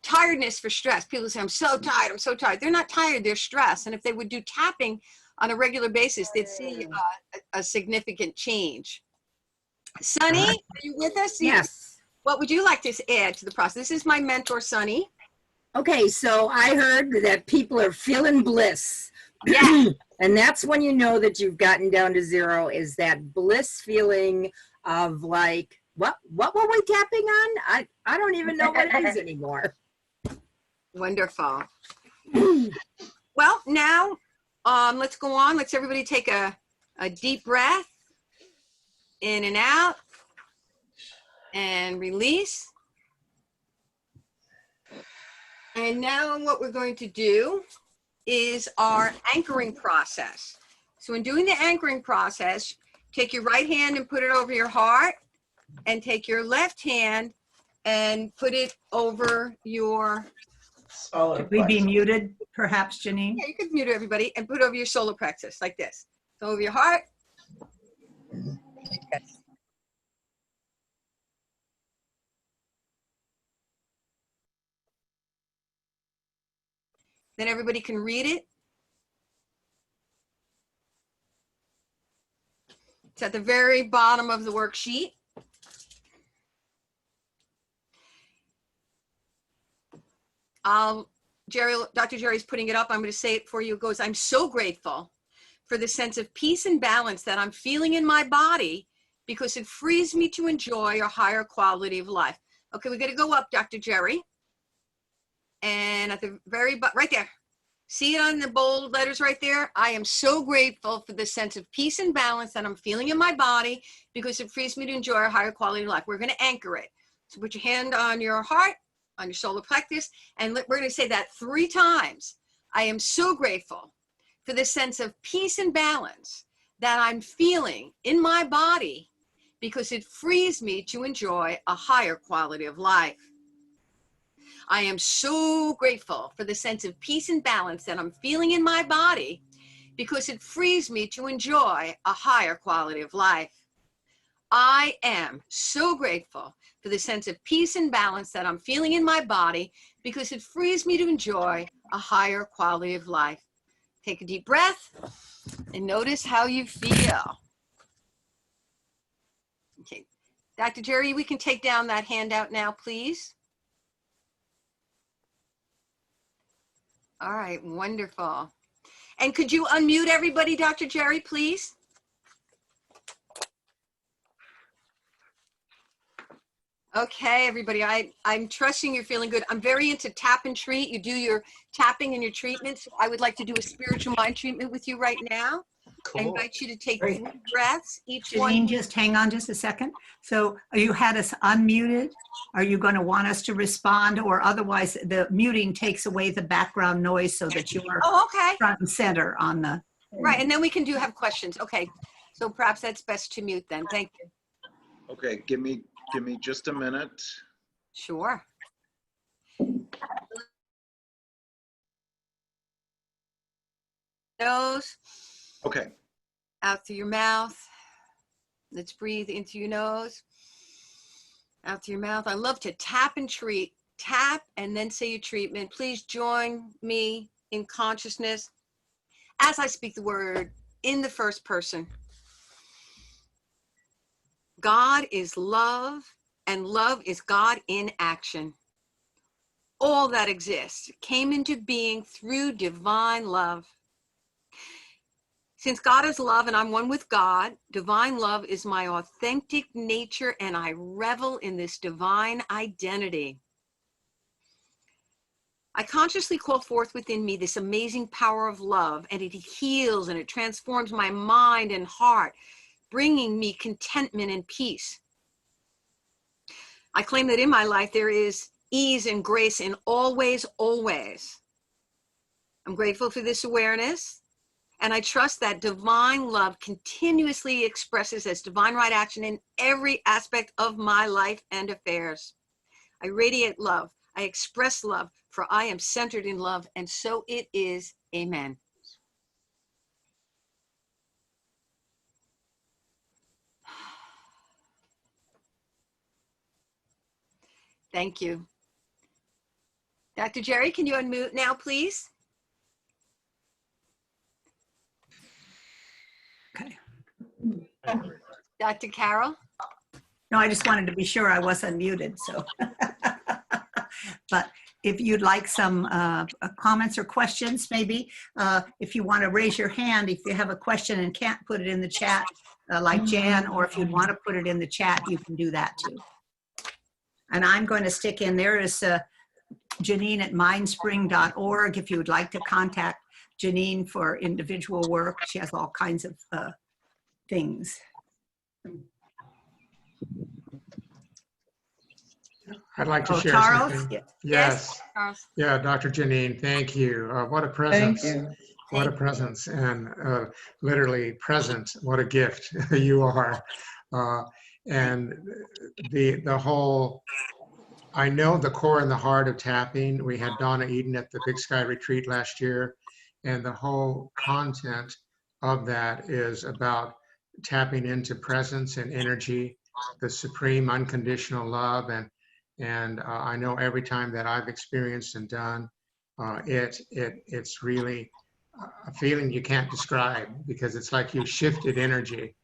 tiredness for stress. People say, I'm so tired. I'm so tired. They're not tired. They're stressed. And if they would do tapping on a regular basis, they'd see a significant change. Sunny, are you with us? Yes. What would you like to add to the process? This is my mentor, Sunny. Okay, so I heard that people are feeling bliss. Yeah. And that's when you know that you've gotten down to 0, is that bliss feeling of like, what were we tapping on? I don't even know what it is anymore. Wonderful. Well, now let's go on. Let's everybody take a deep breath in and out and release. And now what we're going to do is our anchoring process. So in doing the anchoring process, take your right hand and put it over your heart, and take your left hand and put it over your... Could we be muted, perhaps, Janine? Yeah, you could mute everybody and put it over your solar plexus like this. So over your heart. Yes. Then everybody can read it. It's at the very bottom of the worksheet. Dr. Jerry's putting it up. I'm going to say it for you. It goes, I'm so grateful for the sense of peace and balance that I'm feeling in my body because it frees me to enjoy a higher quality of life. Okay, we're going to go up, Dr. Jerry. And at the very bottom, right there. See it on the bold letters right there? I am so grateful for the sense of peace and balance that I'm feeling in my body because it frees me to enjoy a higher quality of life. We're going to anchor it. So put your hand on your heart, on your solar plexus, and we're going to say that 3 times. I am so grateful for the sense of peace and balance that I'm feeling in my body because it frees me to enjoy a higher quality of life. I am so grateful for the sense of peace and balance that I'm feeling in my body because it frees me to enjoy a higher quality of life. I am so grateful for the sense of peace and balance that I'm feeling in my body because it frees me to enjoy a higher quality of life. Take a deep breath and notice how you feel. Okay, Dr. Jerry, we can take down that handout now, please. All right, wonderful. And could you unmute everybody, Dr. Jerry, please? Okay, everybody, I'm trusting you're feeling good. I'm very into tap and treat. You do your tapping and your treatments. I would like to do a spiritual mind treatment with you right now. Cool. I invite you to take Great. 3 breaths, each Janine, one. just hang on just a second. So you had us unmuted. Are you going to want us to respond, or otherwise the muting takes away the background noise so that you are Oh, okay. front and center on the... Right, and then we can have questions. Okay, so perhaps that's best to mute then. Thank you. Okay, give me just a minute. Sure. Nose. Okay. Out through your mouth. Let's breathe into your nose. Out through your mouth. I love to tap and treat. Tap and then say your treatment. Please join me in consciousness as I speak the word in the first person. God is love, and love is God in action. All that exists came into being through divine love. Since God is love and I'm one with God, divine love is my authentic nature, and I revel in this divine identity. I consciously call forth within me this amazing power of love, and it heals and it transforms my mind and heart, bringing me contentment and peace. I claim that in my life there is ease and grace in all ways, always. I'm grateful for this awareness, and I trust that divine love continuously expresses as divine right action in every aspect of my life and affairs. I radiate love. I express love, for I am centered in love, and so it is. Amen. Thank you. Dr. Jerry, can you unmute now, please? Okay. Dr. Carol? No, I just wanted to be sure I wasn't muted, so. But if you'd like some comments or questions, maybe, if you want to raise your hand, if you have a question and can't put it in the chat, like Jan, or if you'd want to put it in the chat, you can do that too. And I'm going to stick in, there is Janine at mindspring.org if you would like to contact Janine for individual work. She has all kinds of things. I'd like to Oh, share Charles? something. Yes. Yes. Charles. Yeah, Dr. Janine, thank you. What a presence. Thank you. What a presence, and literally present. What a gift you are. And the whole, I know the core and the heart of tapping. We had Donna Eden at the Big Sky Retreat last year, and the whole content of that is about tapping into presence and energy, the supreme unconditional love. And I know every time that I've experienced and done, it's really a feeling you can't describe, because it's like you've shifted energy.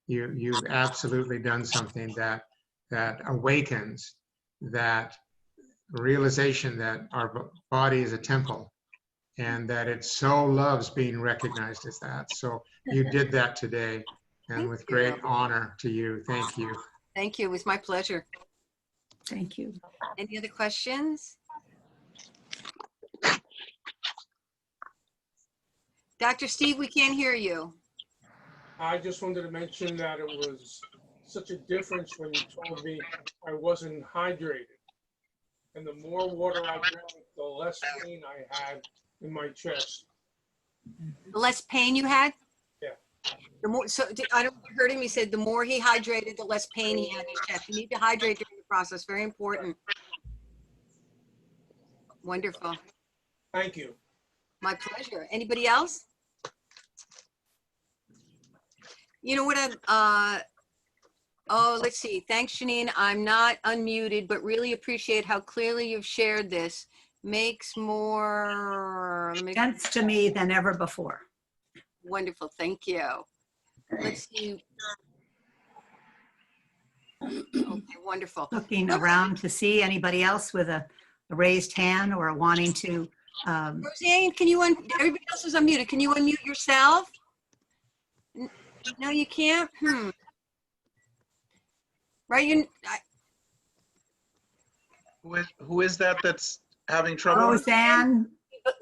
You've absolutely done something that awakens that realization that our body is a temple, and that it so loves being recognized as that. So you did that today, and with great honor to you. Thank you. Thank you. It was my pleasure. Thank you. Any other questions? Dr. Steve, we can't hear you. I just wanted to mention that it was such a difference when you told me I wasn't hydrated. And the more water I drank, the less pain I had in my chest. The less pain you had? Yeah. The more, so I don't heard him. He said the more he hydrated, the less pain he had in his chest. You need to hydrate during the process. Very important. Wonderful. Thank you. My pleasure. Anybody else? You know what? Oh, let's see. Thanks, Janine. I'm not unmuted, but really appreciate how clearly you've shared this. Makes more sense to me than ever before. Wonderful. Thank you. Let's see. Okay, wonderful. Looking around to see anybody else with a raised hand or wanting to. Roseanne, can you everybody else is unmuted. Can you unmute yourself? No, you can't. Right? Who is that that's having trouble? Roseanne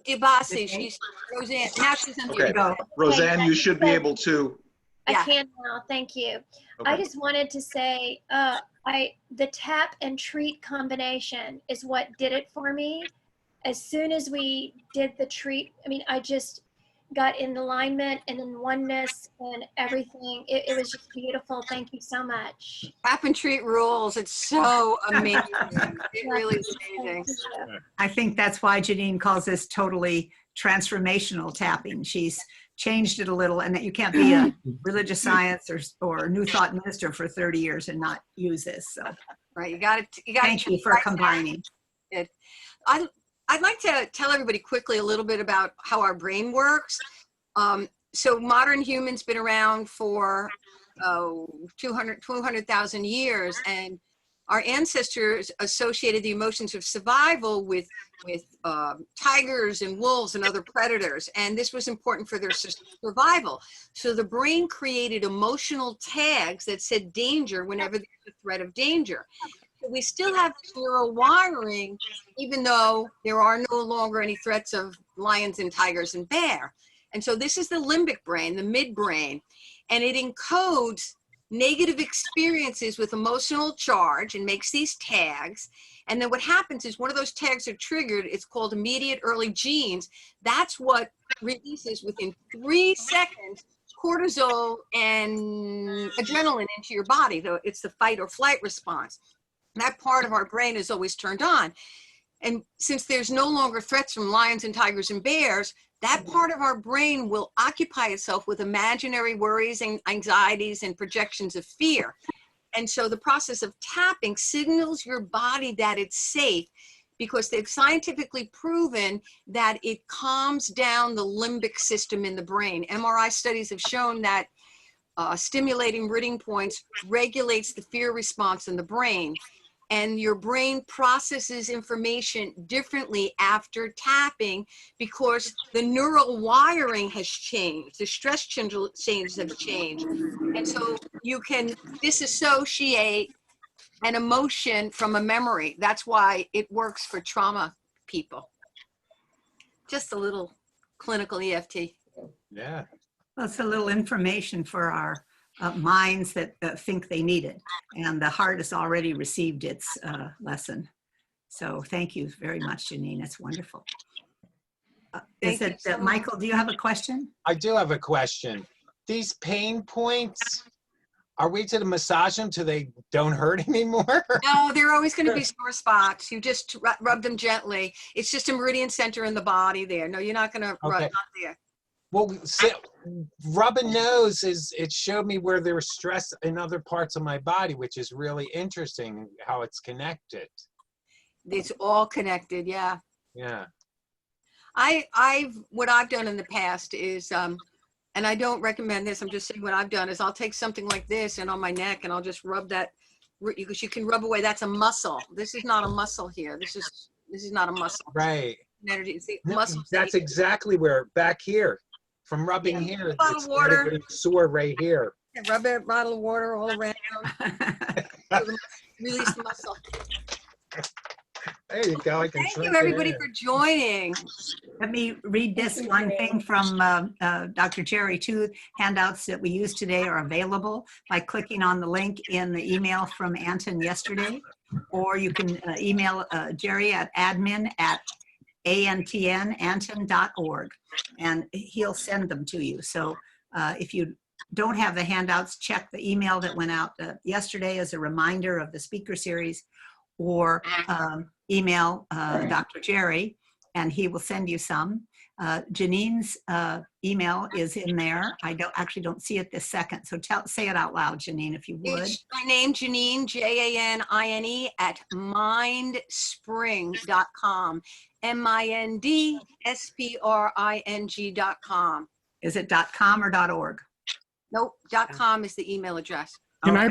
Dibasi. She's Roseanne. Now she's unmuted. Okay. Roseanne, you should be able to. I can now. Thank you. Okay. I just wanted to say, the tap and treat combination is what did it for me. As soon as we did the treat, I mean, I just got in alignment and in oneness and everything. It was just beautiful. Thank you so much. Tap and treat rules. It's so amazing. It really is amazing. I think that's why Janine calls this totally transformational tapping. She's changed it a little, and that you can't be a religious science or new thought minister for 30 years and not use this. So, right, you got it. Thank you for combining. I'd like to tell everybody quickly a little bit about how our brain works. So modern humans been around for 200,000 years, and our ancestors associated the emotions of survival with tigers and wolves and other predators, and this was important for their survival. So the brain created emotional tags that said danger whenever there's a threat of danger. We still have neural wiring, even though there are no longer any threats of lions and tigers and bear. And so this is the limbic brain, the midbrain, and it encodes negative experiences with emotional charge and makes these tags. And then what happens is one of those tags are triggered. It's called immediate early genes. That's what releases within 3 seconds cortisol and adrenaline into your body. It's the fight or flight response. That part of our brain is always turned on. And since there's no longer threats from lions and tigers and bears, that part of our brain will occupy itself with imaginary worries and anxieties and projections of fear. And so the process of tapping signals your body that it's safe, because they've scientifically proven that it calms down the limbic system in the brain. MRI studies have shown that stimulating reading points regulates the fear response in the brain. And your brain processes information differently after tapping because the neural wiring has changed. The stress changes have changed. And so you can disassociate an emotion from a memory. That's why it works for trauma people. Just a little clinical EFT. Yeah. Well, it's a little information for our minds that think they need it. And the heart has already received its lesson. So thank you very much, Janine. That's wonderful. Thank Is you it, so much. Michael, do you have a question? I do have a question. These pain points, are we to massage them till they don't hurt anymore? No, they're always going to be sore spots. You just rub them gently. It's just a meridian center in the body there. No, you're not going to rub, Okay. not there. Well, rubbing nose it showed me where there was stress in other parts of my body, which is really interesting how it's connected. It's all connected, yeah. Yeah. What I've done in the past is, and I don't recommend this, I'm just saying what I've done is I'll take something like this and on my neck and I'll just rub that, because you can rub away, that's a muscle. This is not a muscle here. This is not a muscle. Right. Energy. It's the No, muscles. that's exactly where, back here, from rubbing here, Bottle it's of water. getting sore right here. Rub a bottle of water all around. Release the muscle. There you go. I can Thank drink you, it everybody, in. for joining. Let me read this one thing from Dr. Jerry too. Handouts that we use today are available by clicking on the link in the email from Anton yesterday, or you can email Jerry at admin@anton.org, and he'll send them to you. So if you don't have the handouts, check the email that went out yesterday as a reminder of the speaker series, or email Dr. Jerry, and he will send you some. Janine's email is in there. I don't see it this second, so say it out loud, Janine, if you would. It's my name, Janine, Janine, at mindspring.com. mindspring.com. Is it .com or .org? Nope, .com is the email address. Can I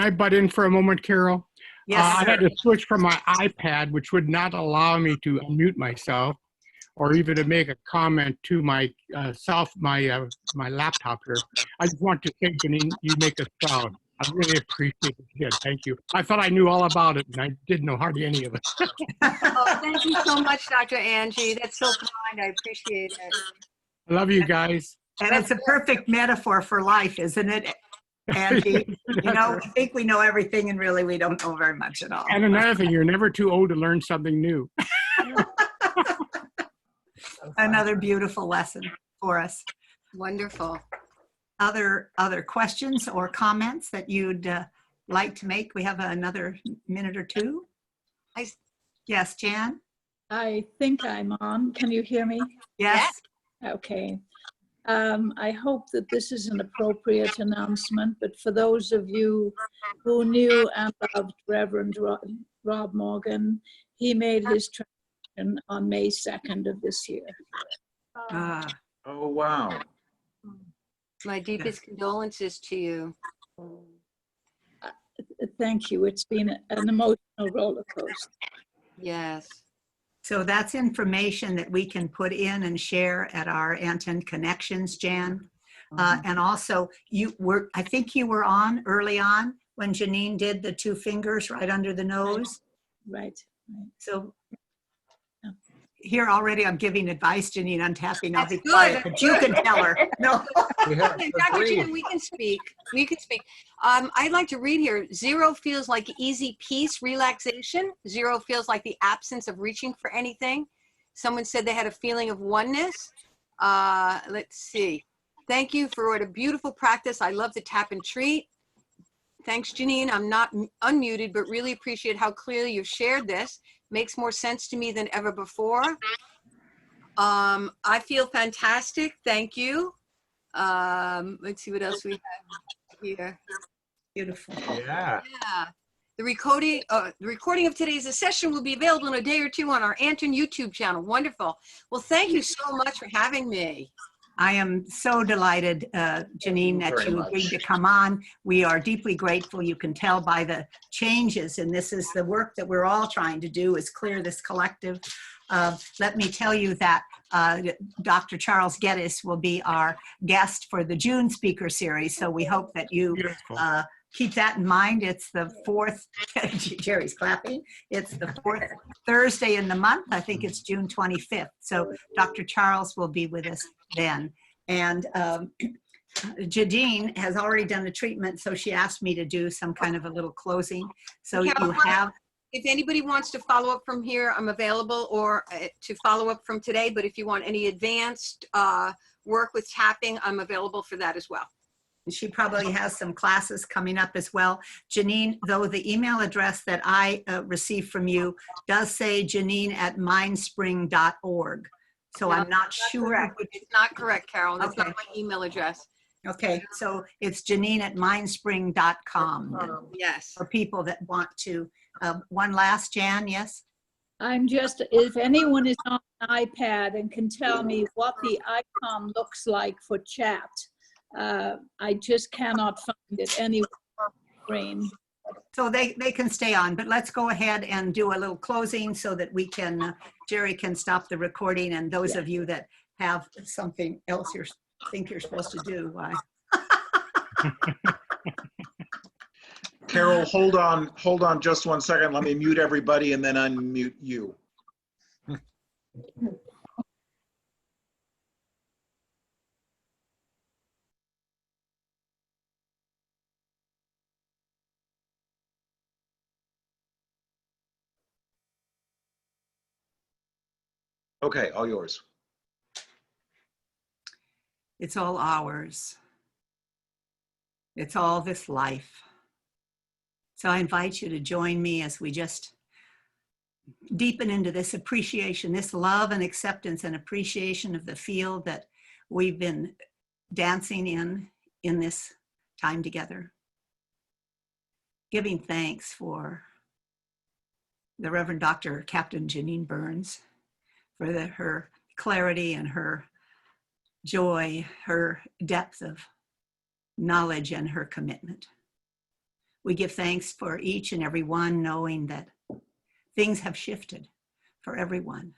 butt in for a moment, Carol? Yes, I sir. had to switch from my iPad, which would not allow me to unmute myself, or even to make a comment to my my laptop here. I just want to say, Janine, you make us proud. I really appreciate it. Thank you. I thought I knew all about it, and I didn't know hardly any of it. Oh, thank you so much, Dr. Angie. That's so kind. I appreciate it. I love you guys. And it's a perfect metaphor for life, isn't it, Angie? You know, we think we know everything, and really we don't know very much at all. And another thing, you're never too old to learn something new. Another beautiful lesson for us. Wonderful. Other questions or comments that you'd like to make? We have another minute or two. Yes, Jan? I think I'm on. Can you hear me? Yes. Okay. I hope that this is an appropriate announcement, but for those of you who knew and loved Reverend Rob Morgan, he made his transition on May 2nd of this year. Oh, wow. My deepest condolences to you. Thank you. It's been an emotional roller coaster. Yes. So that's information that we can put in and share at our Anton Connections, Jan. And also, I think you were on early on when Janine did the 2 fingers right under the nose. Right. So here already I'm giving advice, Janine, on tapping. I'll be That's quiet, good. but you can tell her. No. Dr. Jan, we can speak. We can speak. I'd like to read here. 0 feels like easy peace, relaxation. 0 feels like the absence of reaching for anything. Someone said they had a feeling of oneness. Let's see. Thank you for what a beautiful practice. I love the tap and treat. Thanks, Janine. I'm not unmuted, but really appreciate how clearly you've shared this. Makes more sense to me than ever before. I feel fantastic. Thank you. Let's see what else we have here. Beautiful. Yeah. Yeah. The recording of today's session will be available in a day or 2 on our Anton YouTube channel. Wonderful. Well, thank you so much for having me. I am so delighted, Janine, that you agreed to come on. We are deeply grateful. You can tell by the changes, and this is the work that we're all trying to do, is clear this collective. Let me tell you that Dr. Charles Geddes will be our guest for the June speaker series. So we hope that you keep that in mind. It's the 4th, Jerry's clapping. It's the 4th Thursday in the month. I think it's June 25th. So Dr. Charles will be with us then. And Janine has already done the treatment, so she asked me to do some kind of a little closing. So you have if anybody wants to follow up from here, I'm available, or to follow up from today. But if you want any advanced work with tapping, I'm available for that as well. She probably has some classes coming up as well. Janine, though the email address that I received from you does say janine@mindspring.org. So No, I'm not that's sure. correct. It's not correct, Carol. That's Okay. not my email address. Okay, so it's janine@mindspring.com. Yes. For people that want to. One last, Jan, yes? I'm just, if anyone is on an iPad and can tell me what the icon looks like for chat, I just cannot find it anywhere on the screen. So they can stay on, but let's go ahead and do a little closing so that we can, Jerry can stop the recording, and those of you that have something else you think you're supposed to do, why? Carol, hold on just 1 second. Let me mute everybody and then unmute you. Okay, all yours. It's all ours. It's all this life. So I invite you to join me as we just deepen into this appreciation, this love and acceptance and appreciation of the field that we've been dancing in this time together. Giving thanks for the Reverend Dr. Captain Janine Burns, for her clarity and her joy, her depth of knowledge and her commitment. We give thanks for each and every one, knowing that things have shifted for everyone,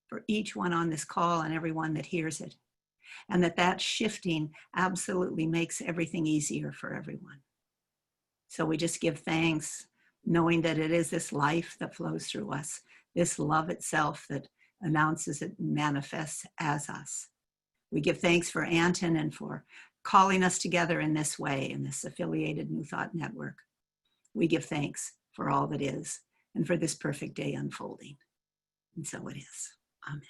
for each one on this call and everyone that hears it, and that shifting absolutely makes everything easier for everyone. So we just give thanks, knowing that it is this life that flows through us, this love itself that announces it manifests as us. We give thanks for Anton and for calling us together in this way, in this affiliated New Thought Network. We give thanks for all that is and for this perfect day unfolding. And so it is. Amen.